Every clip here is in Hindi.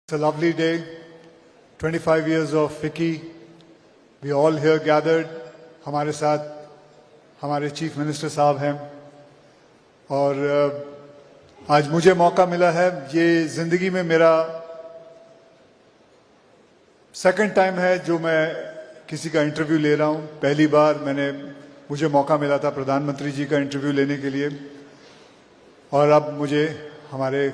It's a lovely day, 25 years of FICCI. We all here gathered. हमारे साथ हमारे चीफ मिनिस्टर साहब हैं और आज मुझे मौका मिला है, ये जिंदगी में मेरा सेकंड टाइम है जो मैं किसी का इंटरव्यू ले रहा हूं। पहली बार मुझे मौका मिला था प्रधानमंत्री जी का इंटरव्यू लेने के लिए और अब मुझे हमारे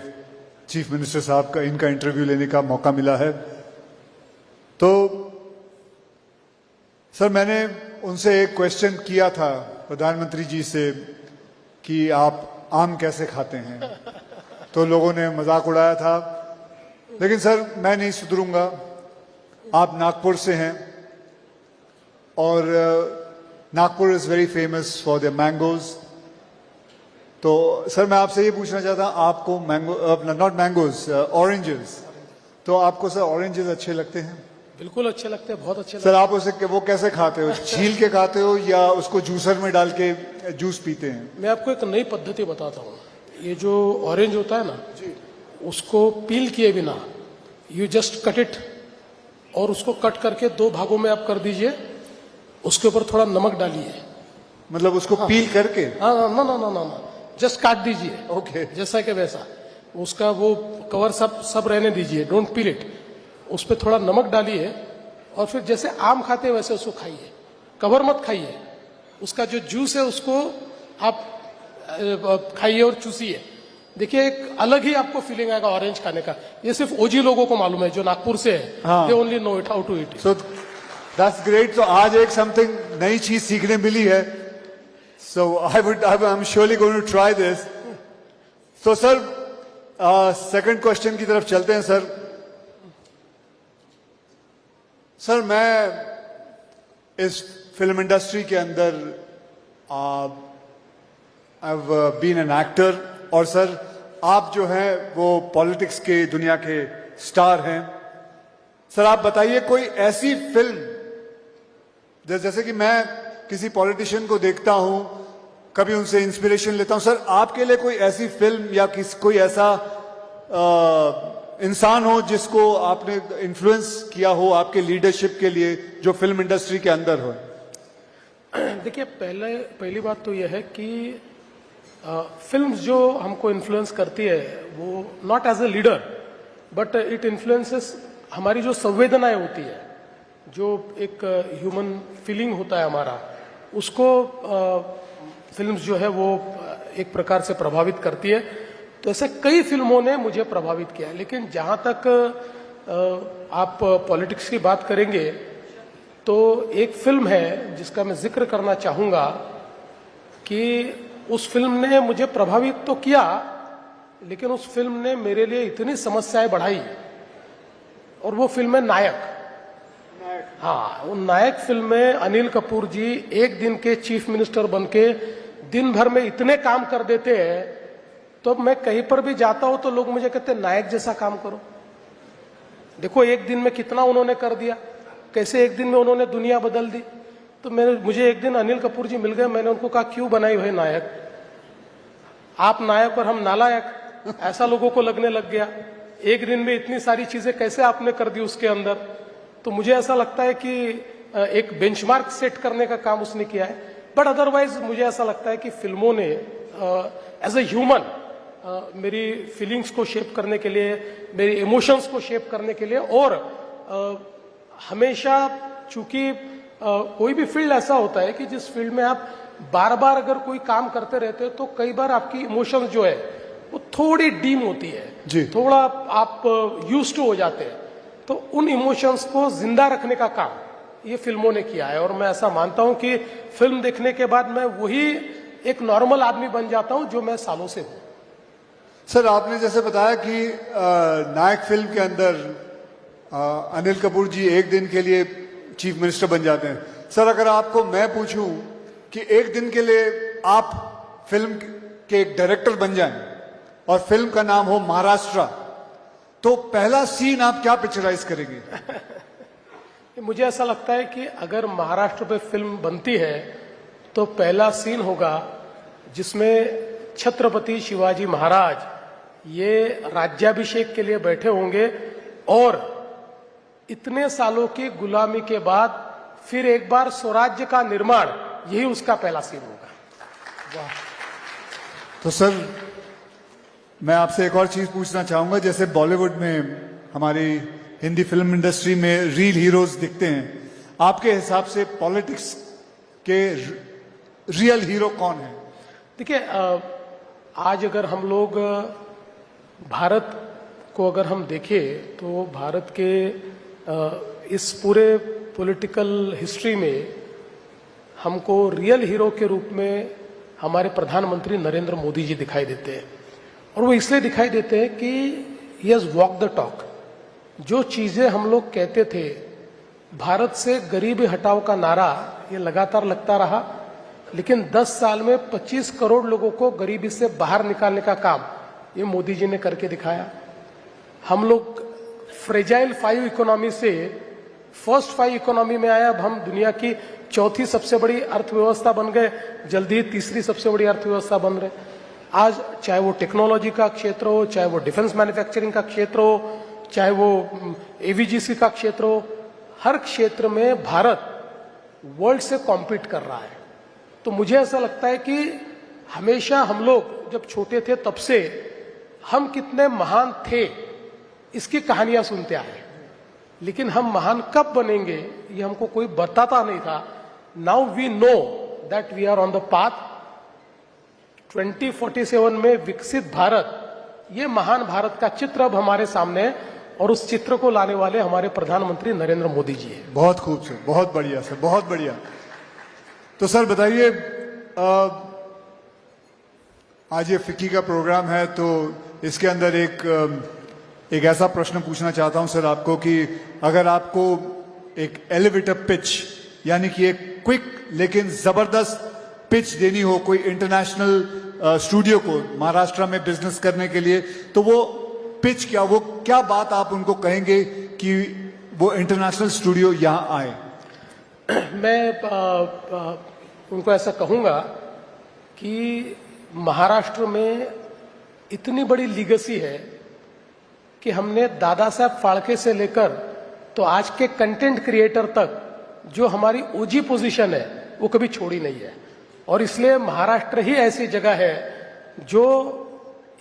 चीफ मिनिस्टर साहब का इनका इंटरव्यू लेने का मौका मिला है। तो सर, मैंने उनसे एक क्वेश्चन किया था प्रधानमंत्री जी से कि आप आम कैसे खाते हैं, तो लोगों ने मजाक उड़ाया था। लेकिन सर, मैं नहीं सुधरूंगा। आप नागपुर से हैं और Nagpur is very famous for the mangoes. तो सर, मैं आपसे ये पूछना चाहता हूँ, आपको नॉट मैंगोज, ऑरेंजेस, तो आपको सर ऑरेंजेस अच्छे लगते हैं? बिल्कुल अच्छे लगते हैं, बहुत अच्छे लगते सर, आप उसे वो कैसे खाते हो? छील के खाते हो या उसको जूसर में डाल के जूस पीते हैं? मैं आपको एक नई पद्धति बताता हूँ। ये जो ऑरेंज होता है ना जी, उसको पील किए बिना यू जस्ट कट इट और उसको कट करके दो भागों में आप कर दीजिए। उसके ऊपर थोड़ा नमक डालिए। मतलब उसको पील करके? हाँ, ना ना ना ना ना, जस्ट काट दीजिए। ओके। जैसा कि वैसा उसका वो कवर सब रहने दीजिए, डोंट पील इट। उस पर थोड़ा नमक डालिए और फिर जैसे आम खाते हैं वैसे उसको खाइए, कवर मत खाइए। उसका जो जूस है उसको आप खाइए और चूसिए। देखिए, एक अलग ही आपको फीलिंग आएगा ऑरेंज खाने का। ये सिर्फ ओजी लोगों को मालूम है जो नागपुर से है। They only know it how to eat. So that's great. तो आज एक समथिंग नई चीज सीखने मिली है। So I'm surely going to try this. So sir, second question की तरफ चलते हैं सर। सर, मैं इस फिल्म इंडस्ट्री के अंदर I've been an actor और सर आप जो हैं वो पॉलिटिक्स के दुनिया के स्टार हैं। सर, आप बताइए कोई ऐसी फिल्म, जैसे कि मैं किसी पॉलिटिशियन को देखता हूं, कभी उनसे इंस्पिरेशन लेता हूं। सर, आपके लिए कोई ऐसी फिल्म या कोई ऐसा इंसान हो जिसको आपने इन्फ्लुएंस किया हो आपके लीडरशिप के लिए, जो फिल्म इंडस्ट्री के अंदर हो? देखिए, पहली बात तो यह है कि फिल्म्स जो हमको इन्फ्लुएंस करती है वो not as a leader but it influences हमारी जो संवेदनाएं होती है, जो एक ह्यूमन फीलिंग होता है हमारा, उसको फिल्म्स जो है वो एक प्रकार से प्रभावित करती है। तो ऐसे कई फिल्मों ने मुझे प्रभावित किया है। लेकिन जहां तक आप पॉलिटिक्स की बात करेंगे तो एक फिल्म है जिसका मैं जिक्र करना चाहूंगा कि उस फिल्म ने मुझे प्रभावित तो किया, लेकिन उस फिल्म ने मेरे लिए इतनी समस्याएं बढ़ाई, और वो फिल्म है नायक। हाँ, वो नायक फिल्म में अनिल कपूर जी एक दिन के चीफ मिनिस्टर बनके दिन भर में इतने काम कर देते हैं, तो मैं कहीं पर भी जाता हूं तो लोग मुझे कहते हैं नायक जैसा काम करो। देखो, एक दिन में कितना उन्होंने कर दिया, कैसे एक दिन में उन्होंने दुनिया बदल दी। तो मुझे एक दिन अनिल कपूर जी मिल गए। मैंने उनको कहा, क्यों बनाई हुई नायक? आप नायक और हम नालायक, ऐसा लोगों को लगने लग गया। एक दिन में इतनी सारी चीजें कैसे आपने कर दी उसके अंदर। तो मुझे ऐसा लगता है कि एक बेंचमार्क सेट करने का काम उसने किया है। बट अदरवाइज मुझे ऐसा लगता है कि फिल्मों ने एज ए ह्यूमन मेरी फीलिंग्स को शेप करने के लिए, मेरी इमोशंस को शेप करने के लिए, और हमेशा चूंकि कोई भी फील्ड ऐसा होता है कि जिस फील्ड में आप बार बार अगर कोई काम करते रहते हो तो कई बार आपकी इमोशंस जो है वो थोड़ी डीम होती है जी, थोड़ा आप यूज्ड टू हो जाते हैं। तो उन इमोशंस को जिंदा रखने का काम ये फिल्मों ने किया है, और मैं ऐसा मानता हूं कि फिल्म देखने के बाद मैं वही एक नॉर्मल आदमी बन जाता हूं जो मैं सालों से हूं। सर, आपने जैसे बताया कि नायक फिल्म के अंदर अनिल कपूर जी एक दिन के लिए चीफ मिनिस्टर बन जाते हैं। सर, अगर आपको मैं पूछूं कि एक दिन के लिए आप फिल्म के एक डायरेक्टर बन जाएं और फिल्म का नाम हो महाराष्ट्र, तो पहला सीन आप क्या पिक्चराइज करेंगे? मुझे ऐसा लगता है कि अगर महाराष्ट्र पे फिल्म बनती है तो पहला सीन होगा जिसमें छत्रपति शिवाजी महाराज ये राज्याभिषेक के लिए बैठे होंगे और इतने सालों की गुलामी के बाद फिर एक बार स्वराज्य का निर्माण, यही उसका पहला सीन होगा। तो सर मैं आपसे एक और चीज पूछना चाहूंगा, जैसे बॉलीवुड में हमारी हिंदी फिल्म इंडस्ट्री में रियल हीरोज दिखते हैं, आपके हिसाब से पॉलिटिक्स के रियल हीरो कौन है? देखिए, आज अगर हम लोग भारत को अगर हम देखें तो भारत के इस पूरे पॉलिटिकल हिस्ट्री में हमको रियल हीरो के रूप में हमारे प्रधानमंत्री नरेंद्र मोदी जी दिखाई देते हैं। और वो इसलिए दिखाई देते हैं कि he has walk the talk. जो चीजें हम लोग कहते थे, भारत से गरीबी हटाओ का नारा ये लगातार लगता रहा, लेकिन 10 साल में 25 करोड़ लोगों को गरीबी से बाहर निकालने का काम ये मोदी जी ने करके दिखाया। हम लोग फ्रेजाइल 5 इकोनॉमी से फर्स्ट 5 इकोनॉमी में आए। अब हम दुनिया की चौथी सबसे बड़ी अर्थव्यवस्था बन गए, जल्दी ही तीसरी सबसे बड़ी अर्थव्यवस्था बन रहे। आज चाहे वो टेक्नोलॉजी का क्षेत्र हो, चाहे वो डिफेंस मैन्युफैक्चरिंग का क्षेत्र हो, चाहे वो एवीजीसी का क्षेत्र हो, हर क्षेत्र में भारत वर्ल्ड से कॉम्पीट कर रहा है। तो मुझे ऐसा लगता है कि हमेशा हम लोग जब छोटे थे तब से हम कितने महान थे इसकी कहानियां सुनते आए, लेकिन हम महान कब बनेंगे ये हमको कोई बताता नहीं था। Now we know that we are on the path. 2047 में विकसित भारत, ये महान भारत का चित्र अब हमारे सामने है और उस चित्र को लाने वाले हमारे प्रधानमंत्री नरेंद्र मोदी जी हैं। बहुत खूब सर, बहुत बढ़िया सर, बहुत बढ़िया। तो सर बताइए, आज ये फिक्की का प्रोग्राम है, तो इसके अंदर एक ऐसा प्रश्न पूछना चाहता हूं सर आपको कि अगर आपको एक एलिवेटर पिच, यानी कि एक क्विक लेकिन जबरदस्त पिच देनी हो कोई इंटरनेशनल स्टूडियो को महाराष्ट्र में बिजनेस करने के लिए, तो वो पिच क्या, वो क्या बात आप उनको कहेंगे कि वो इंटरनेशनल स्टूडियो यहां आए? मैं उनको ऐसा कहूंगा कि महाराष्ट्र में इतनी बड़ी लीगेसी है कि हमने दादा साहब फाल्के से लेकर तो आज के कंटेंट क्रिएटर तक जो हमारी ओजी पोजीशन है वो कभी छोड़ी नहीं है। और इसलिए महाराष्ट्र ही ऐसी जगह है जो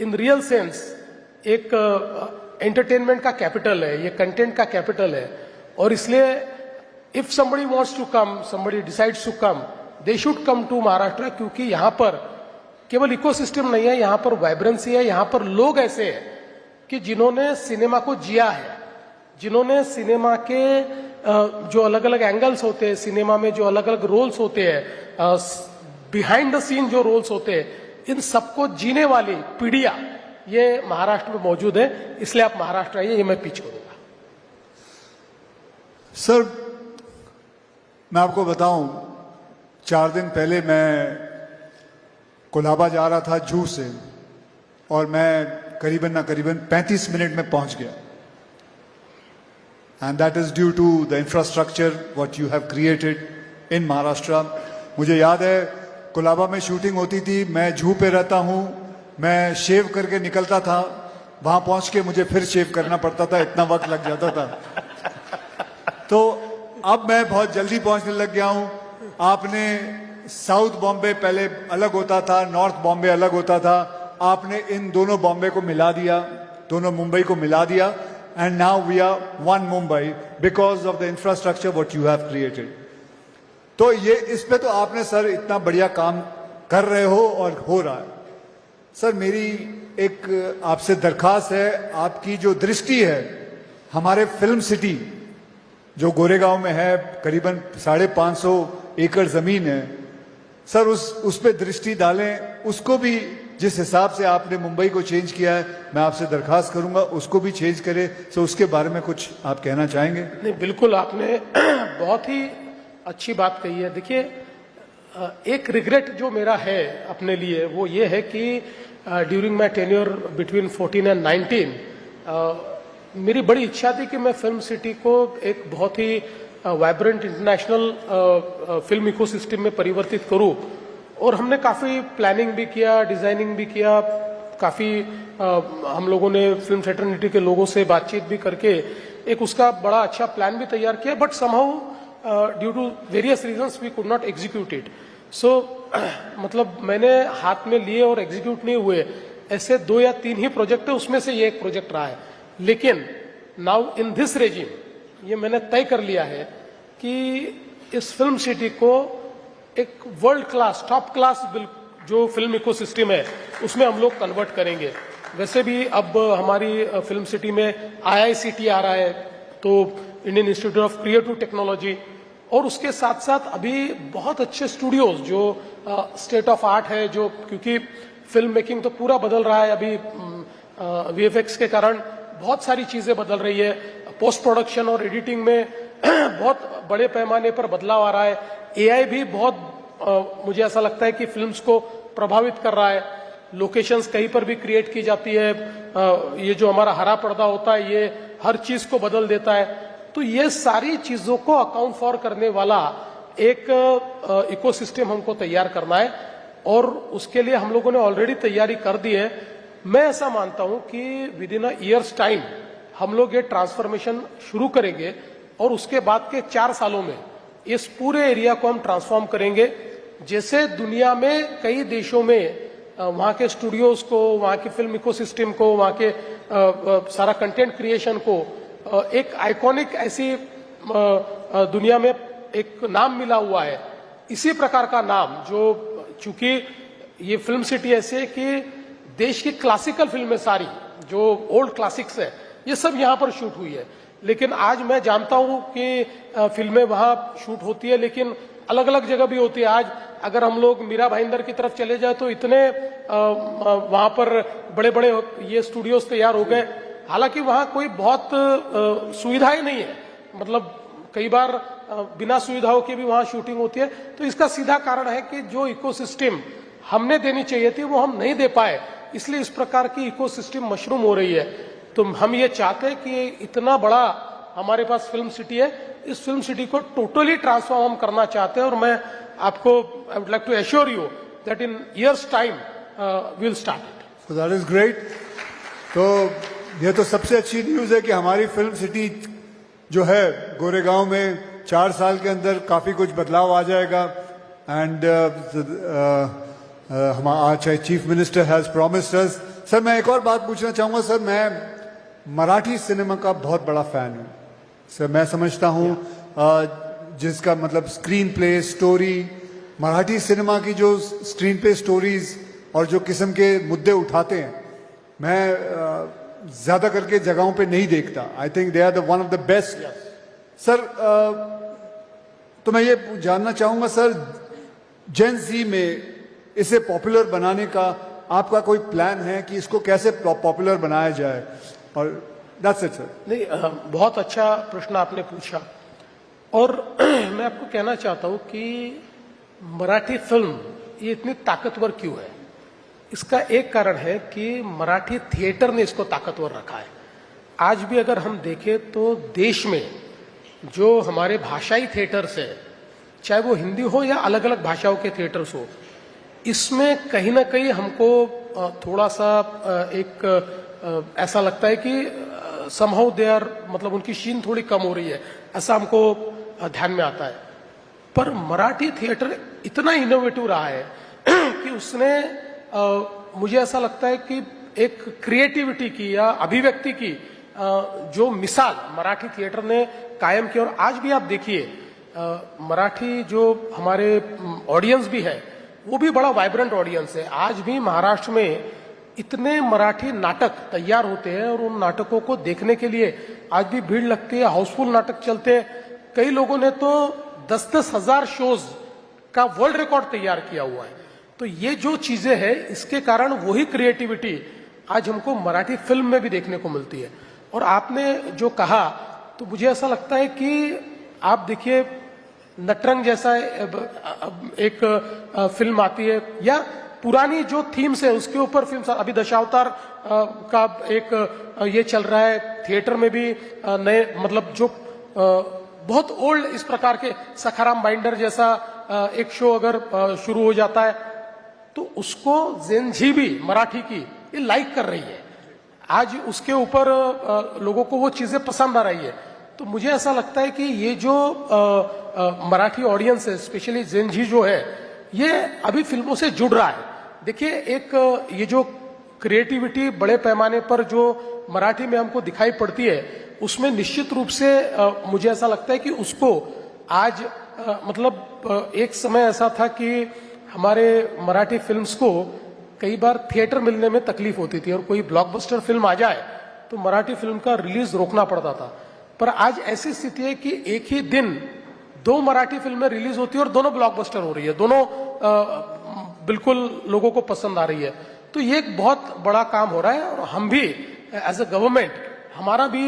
इन रियल सेंस एक एंटरटेनमेंट का कैपिटल है, ये कंटेंट का कैपिटल है। और इसलिए if somebody wants to come, somebody decides to come, they should come to Maharashtra, क्योंकि यहाँ पर केवल इकोसिस्टम नहीं है, यहाँ पर वाइब्रेंसी है, यहाँ पर लोग ऐसे हैं कि जिन्होंने सिनेमा को जिया है, जिन्होंने सिनेमा के जो अलग अलग एंगल्स होते हैं, सिनेमा में जो अलग अलग रोल्स होते हैं, बिहाइंड द सीन जो रोल्स होते हैं, इन सबको जीने वाली पीढ़ियां ये महाराष्ट्र में मौजूद है। इसलिए आप महाराष्ट्र आइए, ये मैं पिच करूंगा। सर मैं आपको बताऊं, 4 दिन पहले मैं कोलाबा जा रहा था जू से, और मैं करीबन 35 मिनट में पहुंच गया। And that is due to the infrastructure what you have created in Maharashtra. मुझे याद है कोलाबा में शूटिंग होती थी, मैं जू पे रहता हूं, मैं शेव करके निकलता था, वहां पहुंच के मुझे फिर शेव करना पड़ता था, इतना वक्त लग जाता था। तो अब मैं बहुत जल्दी पहुंचने लग गया हूं। आपने साउथ बॉम्बे पहले अलग होता था, नॉर्थ बॉम्बे अलग होता था, आपने इन दोनों बॉम्बे को मिला दिया, दोनों मुंबई को मिला दिया, and now we are one Mumbai because of the infrastructure what you have created. तो ये इस पे तो आपने सर इतना बढ़िया काम कर रहे हो और हो रहा है। सर मेरी एक आपसे दरखास्त है, आपकी जो दृष्टि है हमारे फिल्म सिटी जो गोरेगांव में है, करीबन 550 एकड़ जमीन है, सर उस पे दृष्टि डालें, उसको भी जिस हिसाब से आपने मुंबई को चेंज किया है, मैं आपसे दरखास्त करूंगा उसको भी चेंज करें। सो उसके बारे में कुछ आप कहना चाहेंगे? नहीं, बिल्कुल, आपने बहुत ही अच्छी बात कही है। देखिए, एक रिग्रेट जो मेरा है अपने लिए वो ये है कि during my tenure between 14 and 19 मेरी बड़ी इच्छा थी कि मैं फिल्म सिटी को एक बहुत ही वाइब्रेंट इंटरनेशनल फिल्म इकोसिस्टम में परिवर्तित करूं। और हमने काफी प्लानिंग भी किया, डिजाइनिंग भी किया, काफ़ी हम लोगों ने फिल्म फ्रेटर्निटी के लोगों से बातचीत भी करके एक उसका बड़ा अच्छा प्लान भी तैयार किया, but somehow due to various reasons we could not execute it. So मतलब मैंने हाथ में लिए और एग्जीक्यूट नहीं हुए ऐसे 2 या 3 ही प्रोजेक्ट है, उसमें से ये एक प्रोजेक्ट रहा है. लेकिन नाउ इन दिस रेजिम ये मैंने तय कर लिया है कि इस फिल्म सिटी को एक वर्ल्ड क्लास, टॉप क्लास जो फिल्म इकोसिस्टम है उसमें हम लोग कन्वर्ट करेंगे. वैसे भी अब हमारी फिल्म सिटी में IICT आ रहा है, तो Indian institute of creative technology, और उसके साथ साथ अभी बहुत अच्छे स्टूडियोज जो स्टेट ऑफ आर्ट है, जो क्योंकि फिल्म मेकिंग तो पूरा बदल रहा है अभी, VFX के कारण बहुत सारी चीजें बदल रही है, पोस्ट प्रोडक्शन और एडिटिंग में बहुत बड़े पैमाने पर बदलाव आ रहा है. AI भी बहुत मुझे ऐसा लगता है कि फिल्म्स को प्रभावित कर रहा है. लोकेशंस कहीं पर भी क्रिएट की जाती है, ये जो हमारा हरा पर्दा होता है ये हर चीज को बदल देता है. तो ये सारी चीजों को अकाउंट फॉर करने वाला एक इकोसिस्टम हमको तैयार करना है, और उसके लिए हम लोगों ने ऑलरेडी तैयारी कर दी है. मैं ऐसा मानता हूं कि with in a years time हम लोग ये ट्रांसफॉर्मेशन शुरू करेंगे, और उसके बाद के 4 सालों में इस पूरे एरिया को हम ट्रांसफॉर्म करेंगे. जैसे दुनिया में कई देशों में वहाँ के स्टूडियोज को, वहाँ की फिल्म इकोसिस्टम को, वहाँ के सारा कंटेंट क्रिएशन को एक आइकॉनिक ऐसी दुनिया में एक नाम मिला हुआ है, इसी प्रकार का नाम जो, चूंकि ये फिल्म सिटी ऐसे है कि देश की क्लासिकल फिल्में सारी जो ओल्ड क्लासिक्स है ये सब यहाँ पर शूट हुई है. लेकिन आज मैं जानता हूँ कि फिल्में वहाँ शूट होती है, लेकिन अलग अलग जगह भी होती है. आज अगर हम लोग मीरा भाईंदर की तरफ चले जाए तो इतने वहाँ पर बड़े बड़े ये स्टूडियोज तैयार हो गए, हालांकि वहाँ कोई बहुत सुविधाएं नहीं है. मतलब कई बार बिना सुविधाओं के भी वहाँ शूटिंग होती है. तो इसका सीधा कारण है कि जो इकोसिस्टम हमने देनी चाहिए थी वो हम नहीं दे पाए, इसलिए इस प्रकार की इकोसिस्टम मशरूम हो रही है. तो हम ये चाहते हैं कि इतना बड़ा हमारे पास फिल्म सिटी है, इस फिल्म सिटी को टोटली ट्रांसफॉर्म हम करना चाहते हैं, और मैं आपको I would like to assure you that in years time we will start it. So that is great. तो ये तो सबसे अच्छी न्यूज है कि हमारी फिल्म सिटी जो है गोरेगांव में 4 साल के अंदर काफी कुछ बदलाव आ जाएगा. एंड हमारा chief minister has promised us. Sir मैं एक और बात पूछना चाहूंगा. सर मैं मराठी सिनेमा का बहुत बड़ा फैन हूँ सर. मैं समझता हूँ जिसका मतलब screen play, story, Marathi cinema की जो स्क्रीन प्ले स्टोरीज और जो किस्म के मुद्दे उठाते हैं, मैं ज्यादा करके जगहों पे नहीं देखता. I think they are the one of the best. Sir तो मैं ये जानना चाहूंगा सर, जेन ज़ी में इसे पॉपुलर बनाने का आपका कोई प्लान है कि इसको कैसे पॉपुलर बनाया जाए? और दैट्स इट सर. नहीं, बहुत अच्छा प्रश्न आपने पूछा, और मैं आपको कहना चाहता हूं कि मराठी फिल्म ये इतनी ताकतवर क्यों है. इसका एक कारण है कि मराठी थिएटर ने इसको ताकतवर रखा है. आज भी अगर हम देखें तो देश में जो हमारे भाषाई थिएटर्स है, चाहे वो हिंदी हो या अलग अलग भाषाओं के थिएटर्स हो, इसमें कहीं ना कहीं हमको थोड़ा सा एक ऐसा लगता है कि समहाउ दे आर, मतलब उनकी शीन थोड़ी कम हो रही है, ऐसा हमको ध्यान में आता है. पर मराठी थिएटर इतना इनोवेटिव रहा है कि उसने मुझे ऐसा लगता है कि एक क्रिएटिविटी की या अभिव्यक्ति की जो मिसाल मराठी थिएटर ने कायम की. और आज भी आप देखिए मराठी जो हमारे ऑडियंस भी है वो भी बड़ा वाइब्रेंट ऑडियंस है. आज भी महाराष्ट्र में इतने मराठी नाटक तैयार होते हैं और उन नाटकों को देखने के लिए आज भी भीड़ लगती है, हाउसफुल नाटक चलते हैं. कई लोगों ने तो 10-10 हजार शोज का वर्ल्ड रिकॉर्ड तैयार किया हुआ है. तो ये जो चीजें हैं इसके कारण वही क्रिएटिविटी आज हमको मराठी फिल्म में भी देखने को मिलती है. और आपने जो कहा तो मुझे ऐसा लगता है कि आप देखिए नटरंग जैसा एक फिल्म आती है, या पुरानी जो थीम्स है उसके ऊपर फिल्म, अभी दशावतार का एक ये चल रहा है थिएटर में भी नए, मतलब जो बहुत ओल्ड इस प्रकार के सखाराम बाइंडर जैसा एक शो अगर शुरू हो जाता है तो उसको जेन जी भी मराठी की ये लाइक कर रही है, आज उसके ऊपर लोगों को वो चीजें पसंद आ रही है। तो मुझे ऐसा लगता है कि ये जो मराठी ऑडियंस है, स्पेशली जेनजी जो है, ये अभी फिल्मों से जुड़ रहा है। देखिए, एक ये जो क्रिएटिविटी बड़े पैमाने पर जो मराठी में हमको दिखाई पड़ती है, उसमें निश्चित रूप से मुझे ऐसा लगता है कि उसको आज मतलब एक समय ऐसा था कि हमारे मराठी फिल्म्स को कई बार थिएटर मिलने में तकलीफ होती थी, और कोई ब्लॉकबस्टर फिल्म आ जाए तो मराठी फिल्म का रिलीज रोकना पड़ता था। पर आज ऐसी स्थिति है कि एक ही दिन 2 मराठी फिल्में रिलीज होती है और दोनों ब्लॉकबस्टर हो रही है, दोनों बिल्कुल लोगों को पसंद आ रही है। तो ये एक बहुत बड़ा काम हो रहा है, और हम भी एज अ गवर्नमेंट, हमारा भी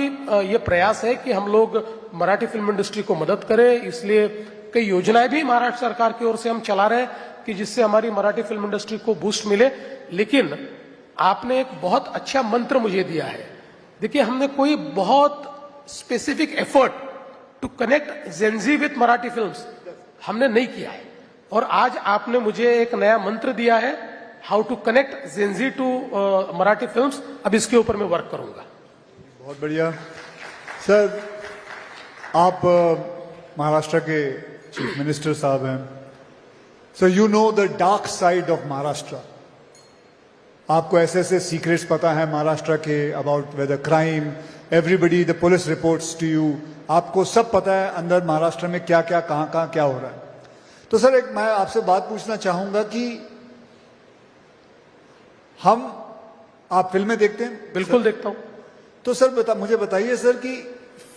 ये प्रयास है कि हम लोग मराठी फिल्म इंडस्ट्री को मदद करें। इसलिए कई योजनाएं भी महाराष्ट्र सरकार की ओर से हम चला रहे हैं कि जिससे हमारी मराठी फिल्म इंडस्ट्री को बूस्ट मिले। लेकिन आपने एक बहुत अच्छा मंत्र मुझे दिया है। देखिए, हमने कोई बहुत specific effort to connect Gen Z with Marathi films हमने नहीं किया है, और आज आपने मुझे एक नया मंत्र दिया है, how to connect Gen Z to Marathi films. अब इसके ऊपर मैं वर्क करूंगा। बहुत बढ़िया सर। आप महाराष्ट्र के चीफ मिनिस्टर साहब हैं, so you know the dark side of Maharashtra. आपको ऐसे ऐसे सीक्रेट्स पता है महाराष्ट्र के, about weather crime, everybody, the police reports to you, आपको सब पता है अंदर महाराष्ट्र में क्या क्या कहां क्या हो रहा है। तो सर, एक मैं आपसे बात पूछना चाहूंगा कि आप फिल्में देखते हैं? बिल्कुल देखता हूं। तो सर मुझे बताइए सर कि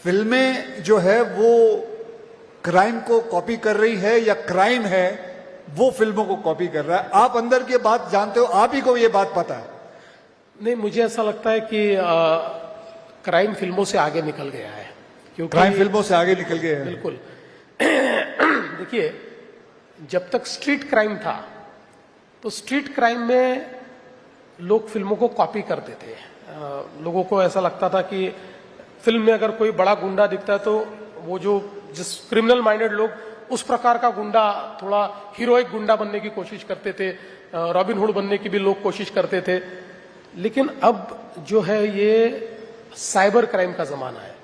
फिल्में जो है वो क्राइम को कॉपी कर रही है या क्राइम है वो फिल्मों को कॉपी कर रहा है? आप अंदर की बात जानते हो, आप ही को ये बात पता है। नहीं, मुझे ऐसा लगता है कि क्राइम फिल्मों से आगे निकल गया है, क्योंकि क्राइम फिल्मों से आगे निकल गए हैं। बिल्कुल। देखिए, जब तक स्ट्रीट क्राइम था तो स्ट्रीट क्राइम में लोग फिल्मों को कॉपी करते थे। लोगों को ऐसा लगता था कि फिल्म में अगर कोई बड़ा गुंडा दिखता है तो वो जिस क्रिमिनल माइंडेड लोग उस प्रकार का गुंडा, थोड़ा हीरोइक गुंडा बनने की कोशिश करते थे, रॉबिन हुड बनने की भी लोग कोशिश करते थे। लेकिन अब जो है ये साइबर क्राइम का जमाना है,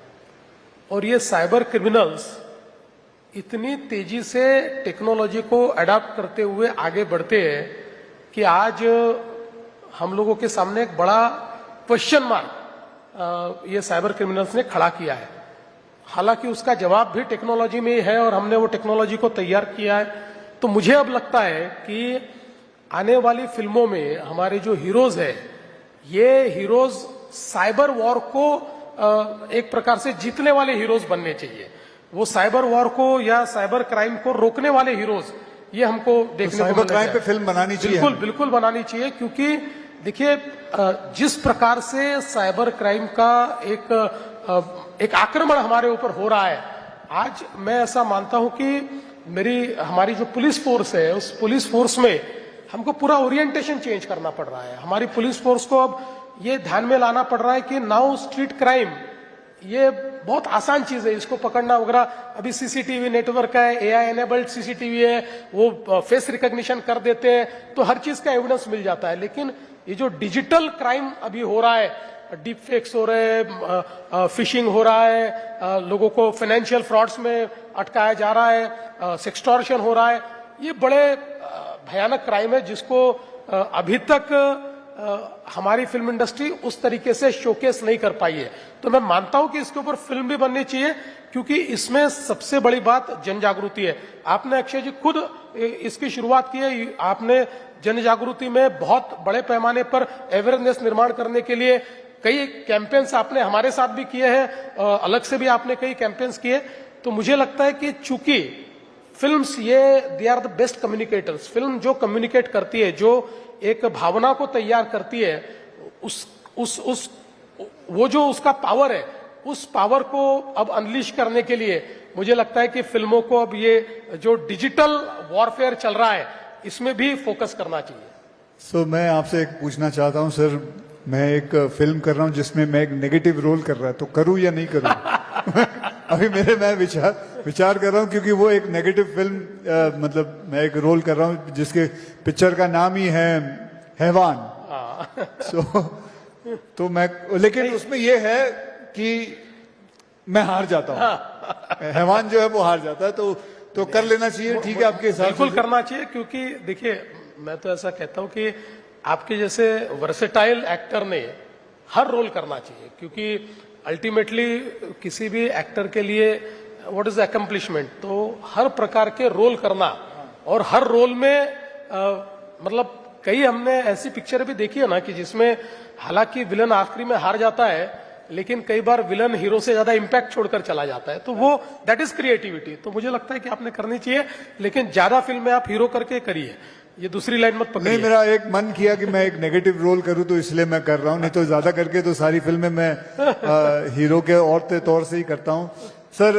और ये साइबर क्रिमिनल्स इतनी तेजी से टेक्नोलॉजी को अडॉप्ट करते हुए आगे बढ़ते हैं कि आज हम लोगों के सामने एक बड़ा क्वेश्चन मार्क ये साइबर क्रिमिनल्स ने खड़ा किया है। हालांकि उसका जवाब भी टेक्नोलॉजी में ही है, और हमने वो टेक्नोलॉजी को तैयार किया है। तो मुझे अब लगता है कि आने वाली फिल्मों में हमारे जो हीरोज है, ये हीरोज साइबर वॉर को एक प्रकार से जीतने वाले हीरोज बनने चाहिए। वो साइबर वॉर को या साइबर क्राइम को रोकने वाले हीरोज, ये हमको देखने को साइबर क्राइम पे फिल्म बनानी चाहिए। बिल्कुल बिल्कुल बनानी चाहिए, क्योंकि देखिए, जिस प्रकार से साइबर क्राइम का एक आक्रमण हमारे ऊपर हो रहा है, आज मैं ऐसा मानता हूं कि हमारी जो पुलिस फोर्स है, उस पुलिस फोर्स में हमको पूरा ओरिएंटेशन चेंज करना पड़ रहा है। हमारी पुलिस फोर्स को अब ये ध्यान में लाना पड़ रहा है कि नाउ स्ट्रीट क्राइम ये बहुत आसान चीज है, इसको पकड़ना वगैरह। अभी सीसीटीवी नेटवर्क है, एआई एनेबल्ड सीसीटीवी है, वो फेस रिकॉग्निशन कर देते हैं, तो हर चीज का एविडेंस मिल जाता है। लेकिन ये जो डिजिटल क्राइम अभी हो रहा है, डीप फेक्स हो रहे हैं, फिशिंग हो रहा है, लोगों को फाइनेंशियल फ्रॉड्स में अटकाया जा रहा है, सेक्सटॉर्शन हो रहा है, ये बड़े भयानक क्राइम है जिसको अभी तक हमारी फिल्म इंडस्ट्री उस तरीके से शोकेस नहीं कर पाई है। तो मैं मानता हूं कि इसके ऊपर फिल्म भी बननी चाहिए, क्योंकि इसमें सबसे बड़ी बात जन जागृति है। आपने अक्षय जी खुद इसकी शुरुआत की है, आपने जन जागृति में बहुत बड़े पैमाने पर अवेयरनेस निर्माण करने के लिए कई कैंपेन्स आपने हमारे साथ भी किए हैं, अलग से भी आपने कई कैंपेन्स किए। तो मुझे लगता है कि चूंकि films they are the best communicators. Film जो कम्युनिकेट करती है, जो एक भावना को तैयार करती है, वो जो उसका पावर है, उस पावर को अब अनलीश करने के लिए मुझे लगता है कि फिल्मों को अब ये जो डिजिटल वॉरफेयर चल रहा है, इसमें भी फोकस करना चाहिए। मैं आपसे एक पूछना चाहता हूं सर, मैं एक फिल्म कर रहा हूं जिसमें मैं एक नेगेटिव रोल कर रहा है, तो करूं या नहीं करूं? अभी मैं विचार कर रहा हूं, क्योंकि वो एक नेगेटिव फिल्म, मतलब मैं एक रोल कर रहा हूं जिसके पिक्चर का नाम ही है हैवान। तो मैं, लेकिन उसमें ये है कि मैं हार जाता हूँ, हैवान जो है वो हार जाता है, तो कर लेना चाहिए, ठीक है आपके हिसाब बिल्कुल से? करना चाहिए, क्योंकि देखिए मैं तो ऐसा कहता हूं कि आपके जैसे वर्सेटाइल एक्टर ने हर रोल करना चाहिए, क्योंकि अल्टीमेटली किसी भी एक्टर के लिए व्हाट इज अकम्प्लिशमेंट, तो हर प्रकार के रोल करना, और हर रोल में मतलब कई हमने ऐसी पिक्चर भी देखी है ना कि जिसमें हालांकि विलन आखिरी में हार जाता है, लेकिन कई बार विलन हीरो से ज्यादा इंपैक्ट छोड़कर चला जाता है, तो वो दैट इज क्रिएटिविटी। तो मुझे लगता है कि आपने करनी चाहिए, लेकिन ज्यादा फिल्म में आप हीरो करके करिए, ये दूसरी लाइन मत पकड़िए। नहीं, मेरा एक मन किया कि मैं एक नेगेटिव रोल करूं, तो इसलिए मैं कर रहा हूं, नहीं तो ज्यादा करके तो सारी फिल्में मैं हीरो के और तौर से ही करता हूं। सर,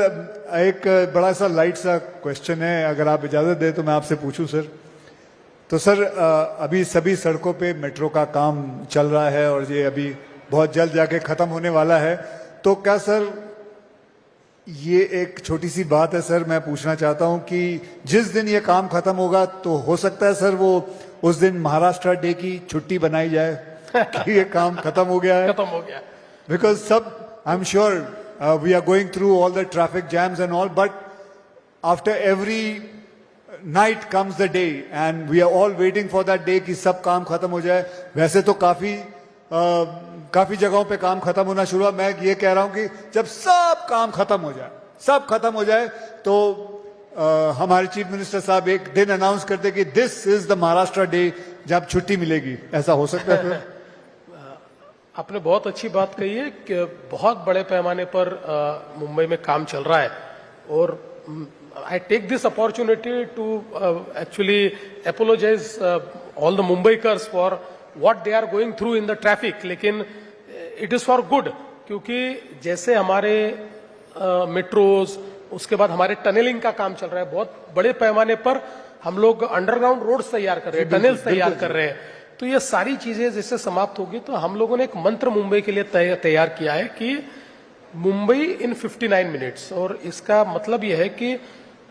एक बड़ा सा लाइट सा क्वेश्चन है, अगर आप इजाजत दें तो मैं आपसे पूछूं सर। तो सर, अभी सभी सड़कों पे मेट्रो का काम चल रहा है और ये अभी बहुत जल्द जाके खत्म होने वाला है, तो क्या सर, ये एक छोटी सी बात है सर, मैं पूछना चाहता हूं कि जिस दिन ये काम खत्म होगा तो हो सकता है सर वो उस दिन महाराष्ट्र डे की छुट्टी बनाई जाए कि ये काम खत्म हो गया है, खत्म हो गया। बिकॉज सब, I am sure we are going through all the traffic jams and all, but after every night comes the day and we are all waiting for that day कि सब काम खत्म हो जाए। वैसे तो काफी जगहों पे काम खत्म होना शुरू हुआ, मैं ये कह रहा हूं कि जब सब काम खत्म हो जाए, सब खत्म हो जाए, तो हमारे चीफ मिनिस्टर साहब एक दिन अनाउंस करते कि this is the Maharashtra day, जब छुट्टी मिलेगी। ऐसा हो सकता है? आपने बहुत अच्छी बात कही है कि बहुत बड़े पैमाने पर मुंबई में काम चल रहा है, और I take this opportunity to actually apologise all the Mumbaikars for what they are going through in the traffic, लेकिन it is for good, क्योंकि जैसे हमारे मेट्रोज, उसके बाद हमारे टनलिंग का काम चल रहा है, बहुत बड़े पैमाने पर हम लोग अंडरग्राउंड रोड्स तैयार कर रहे हैं, टनल्स तैयार कर रहे हैं, तो ये सारी चीजें जैसे समाप्त होगी, तो हम लोगों ने एक मंत्र मुंबई के लिए तैयार किया है कि मुंबई इन 59 मिनट्स, और इसका मतलब यह है कि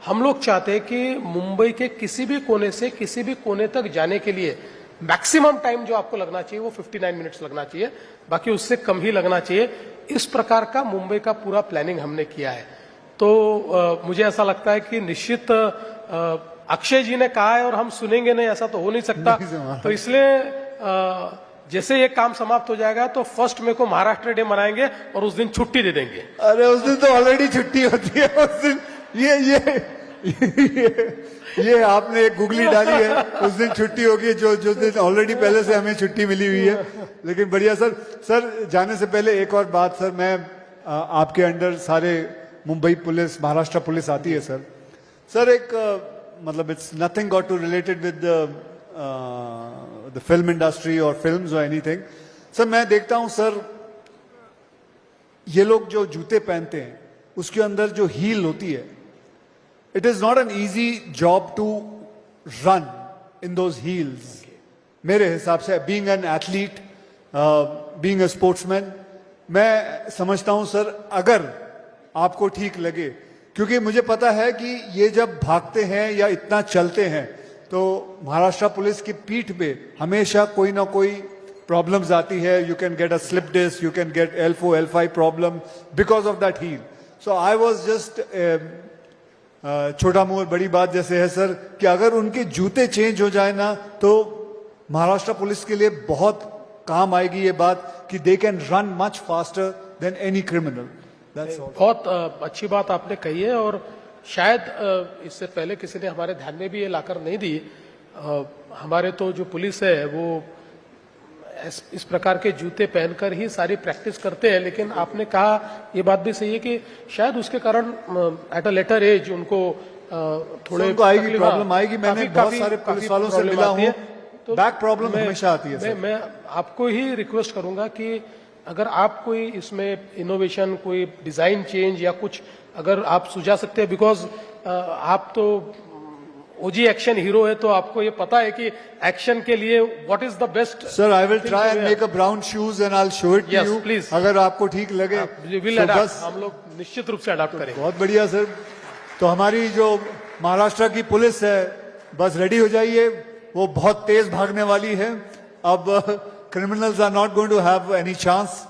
हम लोग चाहते हैं कि मुंबई के किसी भी कोने से किसी भी कोने तक जाने के लिए मैक्सिमम टाइम जो आपको लगना चाहिए वो 59 मिनट्स लगना चाहिए, बाकी उससे कम ही लगना चाहिए। इस प्रकार का मुंबई का पूरा प्लानिंग हमने किया है। तो मुझे ऐसा लगता है कि निश्चित अक्षय जी ने कहा है और हम सुनेंगे नहीं, ऐसा तो हो नहीं सकता। तो इसलिए जैसे ये काम समाप्त हो जाएगा तो फर्स्ट में को महाराष्ट्र डे मनाएंगे और उस दिन छुट्टी दे देंगे। अरे उस दिन तो ऑलरेडी छुट्टी होती है उस दिन। ये आपने एक गुगली डाली है, उस दिन छुट्टी होगी, जो दिन ऑलरेडी पहले से हमें छुट्टी मिली हुई है। लेकिन बढ़िया सर। सर, जाने से पहले एक और बात सर, मैं आपके अंडर सारे मुंबई पुलिस, महाराष्ट्र पुलिस आती है सर। सर, एक मतलब it's nothing got to related with the film industry और फिल्म्स और एनीथिंग। सर, मैं देखता हूं सर, ये लोग जो जूते पहनते हैं उसके अंदर जो हील होती है, it is not an easy job to run in those heels. मेरे हिसाब से being an athlete, being a sportsman, मैं समझता हूं सर, अगर आपको ठीक लगे, क्योंकि मुझे पता है कि ये जब भागते हैं या इतना चलते हैं तो महाराष्ट्र पुलिस की पीठ पे हमेशा कोई ना कोई प्रॉब्लम्स आती है। You can get a slip disc, you can get L4, L5 problem because of that heel. So I was just छोटा मुंह बड़ी बात जैसे है सर, कि अगर उनके जूते चेंज हो जाए ना तो महाराष्ट्र पुलिस के लिए बहुत काम आएगी ये बात, कि they can run much faster than any criminal. बहुत अच्छी बात आपने कही है, और शायद इससे पहले किसी ने हमारे ध्यान में भी ये लाकर नहीं दी। हमारे तो जो पुलिस है वो इस प्रकार के जूते पहनकर ही सारी प्रैक्टिस करते हैं, लेकिन आपने कहा ये बात भी सही है कि शायद उसके कारण एट अ लेटर एज उनको थोड़े आएगी प्रॉब्लम आएगी। मैंने बहुत सारे पुलिस वालों से मिला हूं, तो बैक प्रॉब्लम हमेशा आती है। मैं आपको ही रिक्वेस्ट करूंगा कि अगर आप कोई इसमें इनोवेशन, कोई डिजाइन चेंज या कुछ अगर आप सुझा सकते हैं, बिकॉज आप तो ओजी एक्शन हीरो है, तो आपको ये पता है कि एक्शन के लिए what is the best. Sir, I will try and make a brown shoes and I will show it to you, please, अगर आपको ठीक लगे। हम लोग निश्चित रूप से अडॉप्ट करेंगे। बहुत बढ़िया सर। तो हमारी जो महाराष्ट्र की पुलिस है, बस रेडी हो जाइए, वो बहुत तेज भागने वाली है। अब criminals are not going to have any chance